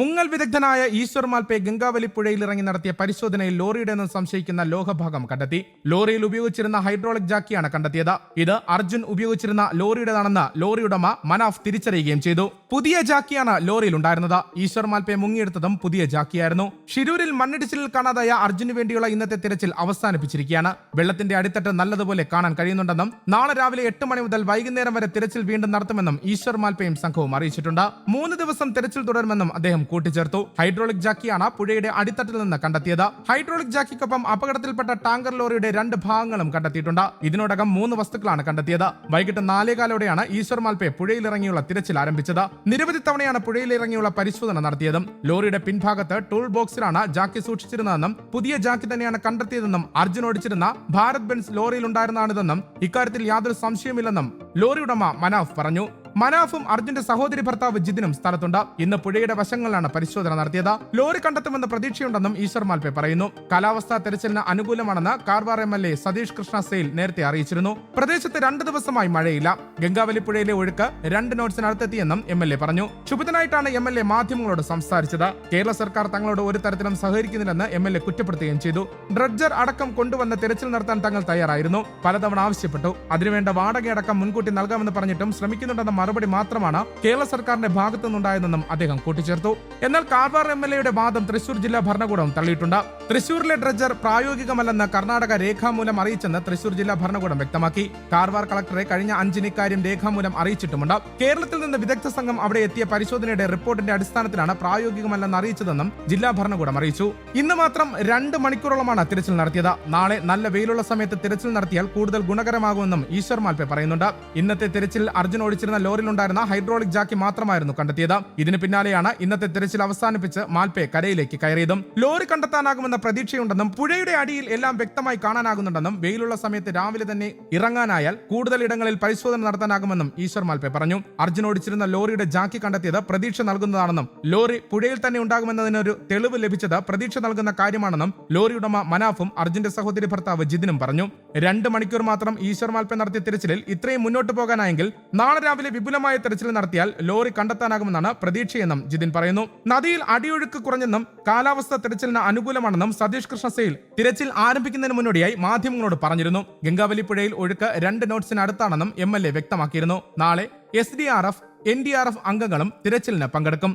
മുങ്ങൽ വിദഗ്ധനായ ഈശ്വർ മാൽപേ ഗംഗാവലി പുഴയിൽ ഇറങ്ങി നടത്തിയ പരിശോധനയിൽ ലോറിയുടെയെന്ന് സംശയിക്കുന്ന ലോഹഭാഗം കണ്ടെത്തി. ലോറിയിൽ ഉപയോഗിച്ചിരുന്ന ഹൈഡ്രോളിക് ജാക്കിയാണ് കണ്ടെത്തിയത്. ഇത് അർജുൻ ഉപയോഗിച്ചിരുന്ന ലോറിയുടേതാണെന്ന് ലോറി ഉടമ മനാഫ് തിരിച്ചറിയുകയും ചെയ്തു. പുതിയ ജാക്കിയാണ് ലോറിയിൽ ഉണ്ടായിരുന്നത്. ഈശ്വർ മാൽപേ മുങ്ങിയെടുത്തതും പുതിയ ജാക്കിയായിരുന്നു. ഷിരൂരിൽ മണ്ണിടിച്ചിലിൽ കാണാതായ അർജുന് വേണ്ടിയുള്ള ഇന്നത്തെ തിരച്ചിൽ അവസാനിപ്പിച്ചിരിക്കുകയാണ്. വെള്ളത്തിന്റെ അടിത്തട്ട് നല്ലതുപോലെ കാണാൻ കഴിയുന്നുണ്ടെന്നും നാളെ രാവിലെ 8 മണി മുതൽ വൈകുന്നേരം വരെ തിരച്ചിൽ വീണ്ടും നടത്തുമെന്നും ഈശ്വർ മാൽപേയും സംഘവും അറിയിച്ചിട്ടുണ്ട്. 3 ദിവസം തിരച്ചിൽ തുടരുമെന്നും അദ്ദേഹം കൂട്ടിച്ചേർത്തു. ഹൈഡ്രോളിക് ജാക്കിയാണ് പുഴയുടെ അടിത്തട്ടിൽ നിന്ന് കണ്ടെത്തിയത്. ഹൈഡ്രോളിക് ജാക്കിക്കൊപ്പം അപകടത്തിൽപ്പെട്ട ടാങ്കർ ലോറിയുടെ 2 ഭാഗങ്ങളും കണ്ടെത്തിയിട്ടുണ്ട്. ഇതിനോടകം 3 വസ്തുക്കളാണ് കണ്ടെത്തിയത്. വൈകിട്ട് 4:15 ഈശ്വർ മാൽപേ പുഴയിലിറങ്ങിയുള്ള തിരച്ചിൽ ആരംഭിച്ചത്. നിരവധി തവണയാണ് പുഴയിലിറങ്ങിയുള്ള പരിശോധന നടത്തിയതും. ലോറിയുടെ പിൻഭാഗത്ത് ടൂൾ ബോക്സിലാണ് ജാക്കി സൂക്ഷിച്ചിരുന്നതെന്നും പുതിയ ജാക്കി തന്നെയാണ് കണ്ടെത്തിയതെന്നും അർജുൻ ഓടിച്ചിരുന്ന ഭാരത് ബെൻസ് ലോറിയിൽ ഉണ്ടായിരുന്നതാണിതെന്നും ഇക്കാര്യത്തിൽ യാതൊരു സംശയമില്ലെന്നും ലോറി ഉടമ മനാഫ് പറഞ്ഞു. മനാഫും അർജുന്റെ സഹോദരി ഭർത്താവ് ജിതിനും സ്ഥലത്തുണ്ട്. ഇന്ന് പുഴയുടെ വശങ്ങളിലാണ് പരിശോധന നടത്തിയത്. ലോറി കണ്ടെത്തുമെന്ന് പ്രതീക്ഷയുണ്ടെന്നും ഈശ്വർ മാൽപേ പറയുന്നു. കാലാവസ്ഥാ തെരച്ചിലിന് അനുകൂലമാണെന്ന് കാർവാർ MLA സതീഷ് കൃഷ്ണ സെയിൽ നേരത്തെ അറിയിച്ചിരുന്നു. പ്രദേശത്ത് 2 ദിവസമായി മഴയില്ല. ഗംഗാവലി പുഴയിലെ ഒഴുക്ക് 2 നോട്ട്സിനടുത്തെത്തിയെന്നും MLA പറഞ്ഞു. ക്ഷുഭിതനായിട്ടാണ് MLA മാധ്യമങ്ങളോട് സംസാരിച്ചത്. കേരള സർക്കാർ തങ്ങളോട് ഒരു തരത്തിലും സഹകരിക്കുന്നില്ലെന്ന് MLA കുറ്റപ്പെടുത്തുകയും ചെയ്തു. ഡ്രഡ്ജർ അടക്കം കൊണ്ടുവന്ന് തെരച്ചിൽ നടത്താൻ തങ്ങൾ തയ്യാറായിരുന്നു. പലതവണ ആവശ്യപ്പെട്ടു. അതിനുവേണ്ട വാടകയടക്കം മുൻകൂട്ടി നൽകാമെന്ന് പറഞ്ഞിട്ടും ശ്രമിക്കുന്നുണ്ടെന്ന മറുപടി മാത്രമാണ് കേരള സർക്കാരിന്റെ ഭാഗത്തു നിന്നുണ്ടായതെന്നും അദ്ദേഹം കൂട്ടിച്ചേർത്തു. എന്നാൽ കാർവാർ MLAയുടെ വാദം തൃശൂർ ജില്ലാ ഭരണകൂടം തള്ളിയിട്ടുണ്ട്. തൃശൂരിലെ ഡ്രഡ്ജർ പ്രായോഗികമല്ലെന്ന് കർണാടക രേഖാമൂലം അറിയിച്ചെന്ന് തൃശൂർ ജില്ലാ ഭരണകൂടം വ്യക്തമാക്കി. കാർവാർ കളക്ടറെ കഴിഞ്ഞ 5-ന് ഇക്കാര്യം രേഖാമൂലം അറിയിച്ചിട്ടുമുണ്ട്. കേരളത്തിൽ നിന്ന് വിദഗ്ധ സംഘം അവിടെ എത്തിയ പരിശോധനയുടെ റിപ്പോർട്ടിന്റെ അടിസ്ഥാനത്തിലാണ് പ്രായോഗികമല്ലെന്ന് അറിയിച്ചതെന്നും ജില്ലാ ഭരണകൂടം അറിയിച്ചു. ഇന്ന് മാത്രം 2 മണിക്കൂറോളമാണ് തിരച്ചിൽ നടത്തിയത്. നാളെ നല്ല വെയിലുള്ള സമയത്ത് തിരച്ചിൽ നടത്തിയാൽ കൂടുതൽ ഗുണകരമാകുമെന്നും ഈശ്വർ മാൽപേ പറയുന്നുണ്ട്. ഇന്നത്തെ തിരച്ചിൽ അർജുൻ ഓടിച്ചിരുന്ന ലോറിയിലുണ്ടായിരുന്ന ഹൈഡ്രോളിക് ജാക്കി മാത്രമായിരുന്നു കണ്ടെത്തിയത്. ഇതിന് പിന്നാലെയാണ് ഇന്നത്തെ തിരച്ചിൽ അവസാനിപ്പിച്ച് മാൽപേ കരയിലേക്ക് കയറിയതും. ലോറി കണ്ടെത്താനാകുമെന്ന പ്രതീക്ഷയുണ്ടെന്നും പുഴയുടെ അടിയിൽ എല്ലാം വ്യക്തമായി കാണാനാകുന്നുണ്ടെന്നും വെയിലുള്ള സമയത്ത് രാവിലെ തന്നെ ഇറങ്ങാനായാൽ കൂടുതൽ ഇടങ്ങളിൽ പരിശോധന നടത്താനാകുമെന്നും ഈശ്വർ മാൽപേ പറഞ്ഞു. അർജുൻ ഓടിച്ചിരുന്ന ലോറിയുടെ ജാക്കി കണ്ടെത്തിയത് പ്രതീക്ഷ നൽകുന്നതാണെന്നും ലോറി പുഴയിൽ തന്നെ ഉണ്ടാകുമെന്നതിനൊരു തെളിവ് ലഭിച്ചത് പ്രതീക്ഷ നൽകുന്ന കാര്യമാണെന്നും ലോറി ഉടമ മനാഫും അർജുന്റെ സഹോദരി ഭർത്താവ് ജിതിനും പറഞ്ഞു. 2 മണിക്കൂർ മാത്രം ഈശ്വർ മാൽപേ നടത്തിയ തിരച്ചിലിൽ ഇത്രയും മുന്നോട്ട് പോകാനായെങ്കിൽ നാളെ രാവിലെ വിപുലമായ തെരച്ചിൽ നടത്തിയാൽ ലോറി കണ്ടെത്താനാകുമെന്നാണ് പ്രതീക്ഷയെന്നും ജിതിൻ പറയുന്നു. നദിയിൽ അടിയൊഴുക്ക് കുറഞ്ഞെന്നും കാലാവസ്ഥ തെരച്ചിലിന് അനുകൂലമാണെന്നും സതീഷ് കൃഷ്ണ സെയിൽ തിരച്ചിൽ ആരംഭിക്കുന്നതിന് മുന്നോടിയായി മാധ്യമങ്ങളോട് പറഞ്ഞിരുന്നു. ഗംഗാവലി പുഴയിൽ ഒഴുക്ക് 2 നോട്ട്സിന് അടുത്താണെന്നും MLA വ്യക്തമാക്കിയിരുന്നു. നാളെ SDRF, NDRF അംഗങ്ങളും തിരച്ചിലിന് പങ്കെടുക്കും.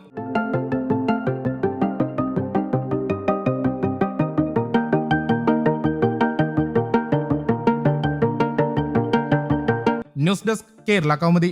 News desk, Kerala Kaumudi.